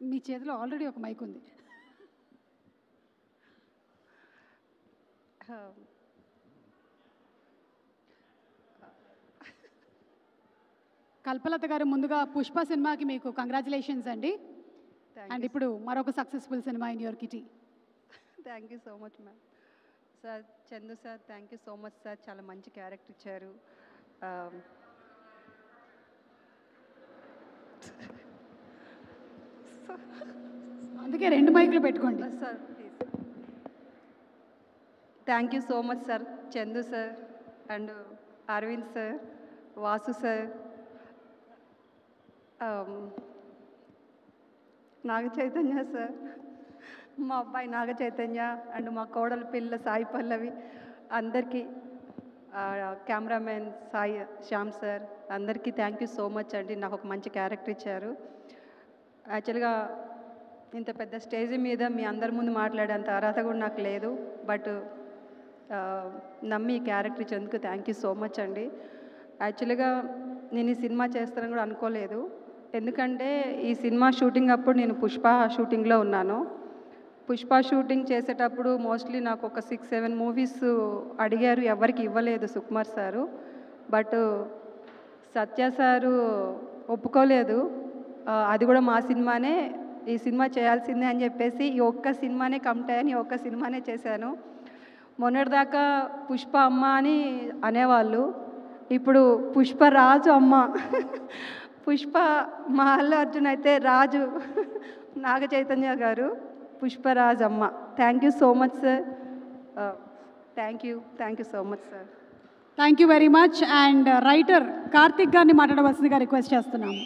మీ చేతిలో ఆల్రెడీ ఒక మైక్ ఉంది. కల్పలత గారు, ముందుగా పుష్ప సినిమాకి మీకు కంగ్రాచులేషన్స్ అండి. అండ్ ఇప్పుడు మరొక successful cinema in your kitty. Thank you so much ma'am. Sir Chandu sir, thank you so much sir, చాలా మంచి క్యారెక్టర్ ఇచ్చారు. అందుకే 2 మైకులు పెట్టుకోండి sir please. Thank you so much sir, Chandu sir and Aravind sir, Vasu sir, Naga Chaitanya sir, మా అబ్బాయి నాగ చైతన్య అండ్ మా కోడల పిల్ల సాయి పల్లవి, అందరికీ కెమెరామెన్ సాయి శ్యామ్ సార్, అందరికీ థ్యాంక్ యూ సో మచ్ అండి. నాకు ఒక మంచి క్యారెక్టర్ ఇచ్చారు. యాక్చువల్గా ఇంత పెద్ద స్టేజ్ మీద మీ అందరి ముందు మాట్లాడేంత అర్హత కూడా నాకు లేదు. బట్ నమ్మి ఈ క్యారెక్టర్ ఇచ్చేందుకు థ్యాంక్ యూ సో మచ్ అండి. యాక్చువల్గా నేను ఈ సినిమా చేస్తానని కూడా అనుకోలేదు. ఎందుకంటే ఈ సినిమా షూటింగ్ అప్పుడు నేను పుష్ప షూటింగ్లో ఉన్నాను. పుష్ప షూటింగ్ చేసేటప్పుడు మోస్ట్లీ నాకు ఒక 6-7 మూవీస్ అడిగారు, ఎవరికి ఇవ్వలేదు Sukumar sir. But Satya sir ఒప్పుకోలేదు, అది కూడా మా సినిమానే, ఈ సినిమా చేయాల్సిందే అని చెప్పేసి ఈ ఒక్క సినిమానే కమిట్ అయ్యాను, ఈ ఒక్క సినిమానే చేశాను. మొన్నటిదాకా పుష్ప అమ్మ అని అనేవాళ్ళు, ఇప్పుడు పుష్పరాజు అమ్మ. పుష్ప మా అల్లు అర్జున్ అయితే రాజు నాగ చైతన్య గారు, పుష్పరాజ్ అమ్మ. Thank you so much sir. Thank you so much sir. Thank you very much. And writer Karthik గారిని మాట్లాడవలసిందిగా రిక్వెస్ట్ చేస్తున్నాము.